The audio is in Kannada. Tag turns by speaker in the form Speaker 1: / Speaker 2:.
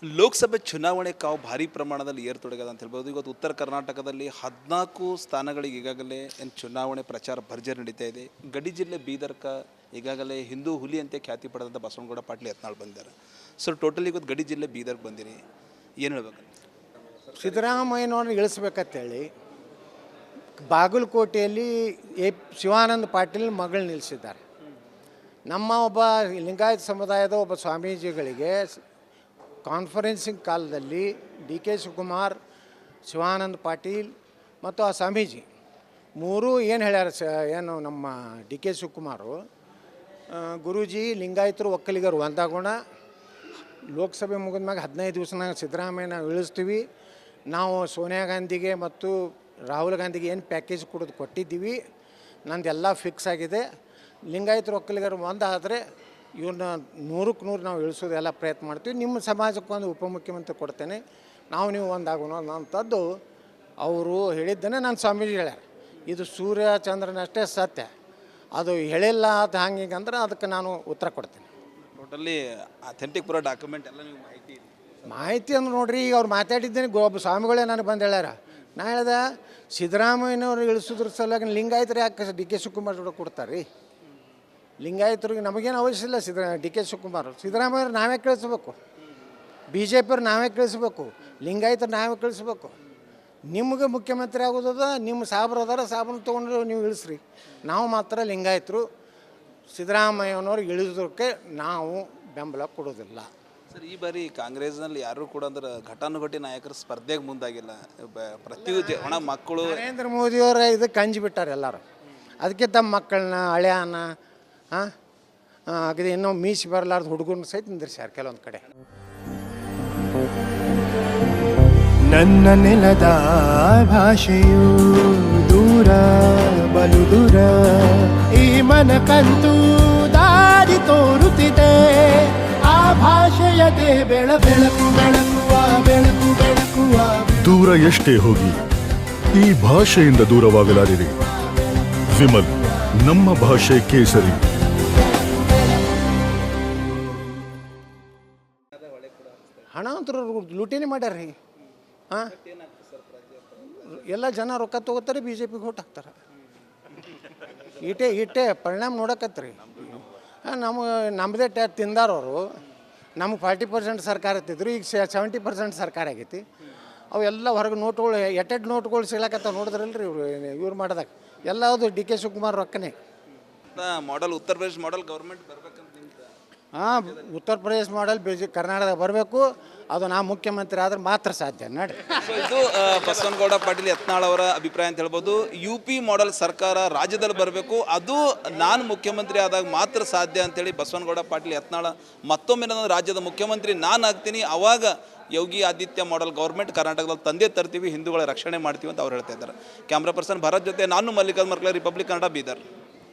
Speaker 1: ಲೋಕಸಭೆ ಚುನಾವಣೆ ಕಾವು ಭಾರಿ ಪ್ರಮಾಣದಲ್ಲಿ ಏರ್ತೊಡಗದ ಅಂತ ಹೇಳ್ಬೋದು. ಇವತ್ತು ಉತ್ತರ ಕರ್ನಾಟಕದಲ್ಲಿ 14 ಸ್ಥಾನಗಳಿಗೆ ಈಗಾಗಲೇ ಏನು ಚುನಾವಣೆ ಪ್ರಚಾರ ಭರ್ಜರಿ ನಡೀತಾ ಇದೆ. ಗಡಿ ಜಿಲ್ಲೆ ಬೀದರ್ಕ ಈಗಾಗಲೇ ಹಿಂದೂ ಹುಲಿ ಅಂತ ಖ್ಯಾತಿ ಪಡೆದಂಥ ಬಸವನಗೌಡ ಪಾಟೀಲ್ ಯತ್ನಾಳ್ ಬಂದಿದ್ದಾರೆ. ಸೊ ಟೋಟಲಿ ಇವತ್ತು ಗಡಿ ಜಿಲ್ಲೆ ಬೀದರ್ಗೆ ಬಂದಿರಿ, ಏನು ಹೇಳ್ಬೇಕು?
Speaker 2: ಸಿದ್ದರಾಮಯ್ಯನವ್ರನ್ನ ಇಳಿಸ್ಬೇಕಂತೇಳಿ ಬಾಗಲಕೋಟೆಯಲ್ಲಿ ಶಿವಾನಂದ ಪಾಟೀಲ್ ಮಗಳು ನಿಲ್ಲಿಸಿದ್ದಾರೆ. ನಮ್ಮ ಒಬ್ಬ ಲಿಂಗಾಯತ ಸಮುದಾಯದ ಒಬ್ಬ ಸ್ವಾಮೀಜಿಗಳಿಗೆ ಕಾನ್ಫರೆನ್ಸಿಂಗ್ ಕಾಲದಲ್ಲಿ ಡಿ ಕೆ ಶಿವಕುಮಾರ್, ಶಿವಾನಂದ ಪಾಟೀಲ್ ಮತ್ತು ಆ ಸ್ವಾಮೀಜಿ ಮೂರೂ ಏನು ಹೇಳ್ಯಾರ, ಏನು ನಮ್ಮ ಡಿ ಕೆ ಶಿವಕುಮಾರು, ಗುರೂಜಿ ಲಿಂಗಾಯತರು ಒಕ್ಕಲಿಗರು ಒಂದಾಗೋಣ, ಲೋಕಸಭೆ ಮುಗಿದ ಮ್ಯಾಗ 15 ದಿವಸನಾಗ ಸಿದ್ದರಾಮಯ್ಯನ ಇಳಿಸ್ತೀವಿ, ನಾವು ಸೋನಿಯಾ ಗಾಂಧಿಗೆ ಮತ್ತು ರಾಹುಲ್ ಗಾಂಧಿಗೆ ಏನು ಪ್ಯಾಕೇಜ್ ಕೊಟ್ಟಿದ್ದೀವಿ, ನಂದೆಲ್ಲ ಫಿಕ್ಸ್ ಆಗಿದೆ, ಲಿಂಗಾಯತರು ಒಕ್ಕಲಿಗರು ಒಂದಾದರೆ ಇವ್ರನ್ನ 100ಕ್ಕೆ 100 ನಾವು ಇಳಿಸೋದೆಲ್ಲ ಪ್ರಯತ್ನ ಮಾಡ್ತೀವಿ, ನಿಮ್ಮ ಸಮಾಜಕ್ಕೊಂದು ಉಪಮುಖ್ಯಮಂತ್ರಿ ಕೊಡ್ತೇನೆ, ನೀವು ಒಂದಾಗೋಣ ಅನ್ನೋಂಥದ್ದು ಅವರು ಹೇಳಿದ್ದನ್ನೇ ನಾನು ಸ್ವಾಮೀಜಿ ಹೇಳ್ಯಾರ. ಇದು ಸೂರ್ಯ ಚಂದ್ರನಷ್ಟೇ ಸತ್ಯ, ಅದು ಹೇಳಿಲ್ಲ ಅದು ಹಂಗೆ ಅಂದ್ರೆ ಅದಕ್ಕೆ ನಾನು ಉತ್ತರ ಕೊಡ್ತೇನೆ.
Speaker 1: ಟೋಟಲಿ ಅಥೆಂಟಿಕ್ ಪೂರ ಡಾಕ್ಯುಮೆಂಟ್ ಎಲ್ಲ ನೀವು
Speaker 2: ಮಾಹಿತಿ ಅಂದ್ರೆ ನೋಡ್ರಿ, ಈಗ ಅವ್ರು ಮಾತಾಡಿದ್ದೇನೆ ಒಬ್ಬ ಸ್ವಾಮಿಗಳೇ ನನಗೆ ಬಂದು ಹೇಳ್ಯಾರ. ನಾ ಹೇಳ್ದೆ ಸಿದ್ದರಾಮಯ್ಯನವ್ರು ಇಳಿಸೋದ್ರ ಸಲುವಾಗಿ ಲಿಂಗಾಯತರು ಯಾಕೆ ಡಿ ಕೆ ಶಿವಕುಮಾರ್ ಕೊಡ್ತಾರೆ ರೀ? ಲಿಂಗಾಯತರಿಗೆ ನಮಗೇನು ಅವಶ್ಯ ಇಲ್ಲ. ಡಿ ಕೆ ಶಿವಕುಮಾರ್ ಸಿದ್ದರಾಮಯ್ಯವ್ರು ನಾವೇ ಕಳಿಸ್ಬೇಕು, ಬಿ ಜೆ ಪಿಯವ್ರು ನಾವೇ ಕಳಿಸ್ಬೇಕು, ಲಿಂಗಾಯತರು ನಾವೇ ಕಳಿಸ್ಬೇಕು. ನಿಮಗೆ ಮುಖ್ಯಮಂತ್ರಿ ಆಗೋದದ, ನಿಮ್ಮ ಸಾಬ್ರು ಅದಾರ, ಸಾಬ್ರನ್ನ ತೊಗೊಂಡ್ರೆ ನೀವು ಇಳಿಸ್ರಿ. ನಾವು ಮಾತ್ರ ಲಿಂಗಾಯತರು ಸಿದ್ದರಾಮಯ್ಯನವ್ರು ಇಳಿಸೋದಕ್ಕೆ ನಾವು ಬೆಂಬಲ ಕೊಡೋದಿಲ್ಲ.
Speaker 1: ಸರ್, ಈ ಬಾರಿ ಕಾಂಗ್ರೆಸ್ನಲ್ಲಿ ಯಾರು ಕೂಡ ಅಂದ್ರೆ ಘಟಾನುಘಟಿ ನಾಯಕರು ಸ್ಪರ್ಧೆಗೆ ಮುಂದಾಗಿಲ್ಲ. ಪ್ರತಿ ಒಣ ಮಕ್ಕಳು
Speaker 2: ನರೇಂದ್ರ ಮೋದಿಯವರ ಇದಕ್ಕೆ ಅಂಜಿಬಿಟ್ಟಾರೆ ಎಲ್ಲರೂ. ಅದಕ್ಕೆ ತಮ್ಮ ಮಕ್ಕಳನ್ನ ಹಳೆಯನ ಅಗದಿ ಇನ್ನೂ ಮೀಸಿ ಬರಲಾರ್ದು ಹುಡುಗರನ್ನ ಸಹಿತ ನಿಂದಿರ್ಸ್ಯಾರ ಕೆಲವೊಂದು ಕಡೆ.
Speaker 3: ನನ್ನ ನೆಲದ ಭಾಷೆಯು ದೂರ ಬಲು ದೂರ, ಈ ಮನಕಂತೂ ದಾರಿ ತೋರುತ್ತಿದೆ, ಆ ಭಾಷೆಯದೇ ಬೆಳಕು ಬೆಳಕುವ ಬೆಳಕು ಬೆಳಕುವ.
Speaker 4: ದೂರ ಎಷ್ಟೇ ಹೋಗಿ ಈ ಭಾಷೆಯಿಂದ ದೂರವಾಗಲಾರಿರಿ. ವಿಮಲ್, ನಮ್ಮ ಭಾಷೆ ಕೇಸರಿ.
Speaker 2: ಹಣ ಅಂತೂ ಲೂಟಿನೇ ಮಾಡ್ಯಾರ ರೀ. ಎಲ್ಲ ಜನ ರೊಕ್ಕ ತೊಗೋತಾರೆ, ಬಿ ಜೆ ಪಿಗೆ ಓಟ್ ಹಾಕ್ತಾರೆ. ಇಟ್ಟೇ ಪರಿಣಾಮ ನೋಡಕತ್ರಿ. ನಮ್ಮದೇ ತಿಂದಾರವರು. ನಮಗೆ 40% ಸರ್ಕಾರ ಇರ್ತಿದ್ರು, ಈಗ 70% ಸರ್ಕಾರ ಆಗೈತಿ. ಅವೆಲ್ಲ ಹೊರಗೆ ನೋಟ್ಗಳು ಎಟ್ಟೆಡ್ ನೋಟ್ಗಳು ಸಿಗ್ಲಾಕತ್ತಾವ ನೋಡಿದ್ರಲ್ರಿ ಇವ್ರು ಮಾಡಿದಾಗ. ಎಲ್ಲದು D K Shivakumar ರೊಕ್ಕನೇ.
Speaker 1: Model Uttar Pradesh model government ಬರ್ಬೇಕಂತ.
Speaker 2: ಉತ್ತರ ಪ್ರದೇಶ ಮಾಡೆಲ್ ಕರ್ನಾಟಕದಾಗ ಬರಬೇಕು. ಅದು ನಾ ಮುಖ್ಯಮಂತ್ರಿ ಆದ್ರೆ ಮಾತ್ರ ಸಾಧ್ಯ ನೋಡಿ.
Speaker 1: ಸೊ ಇದು ಬಸವನಗೌಡ ಪಾಟೀಲ್ ಯತ್ನಾಳ್ ಅವರ ಅಭಿಪ್ರಾಯ ಅಂತ ಹೇಳ್ಬೋದು. UP ಮಾಡೆಲ್ ಸರ್ಕಾರ ರಾಜ್ಯದಲ್ಲಿ ಬರಬೇಕು, ಅದು ನಾನು ಮುಖ್ಯಮಂತ್ರಿ ಆದಾಗ ಮಾತ್ರ ಸಾಧ್ಯ ಅಂತೇಳಿ ಬಸವನಗೌಡ ಪಾಟೀಲ್ ಯತ್ನಾಳ್ ಮತ್ತೊಮ್ಮೆ ನನ್ನ ರಾಜ್ಯದ ಮುಖ್ಯಮಂತ್ರಿ ನಾನು ಆಗ್ತೀನಿ, ಅವಾಗ ಯೋಗಿ ಆದಿತ್ಯ ಮಾಡೆಲ್ ಗೌರ್ಮೆಂಟ್ ಕರ್ನಾಟಕದಲ್ಲಿ ತಂದೆ ತರ್ತೀವಿ, ಹಿಂದೂಗಳ ರಕ್ಷಣೆ ಮಾಡ್ತೀವಿ ಅಂತ ಅವ್ರು ಹೇಳ್ತಾ ಇದ್ದಾರೆ. ಕ್ಯಾಮ್ರಾ ಪರ್ಸನ್ ಭರತ್ ಜೊತೆ ನಾನು ಮಲ್ಲಿಕಾರ್ಜುನ್ ಮರ್ಕಲೆ, ರಿಪಬ್ಲಿಕ್ ಕನ್ನಡ, ಬೀದರ್.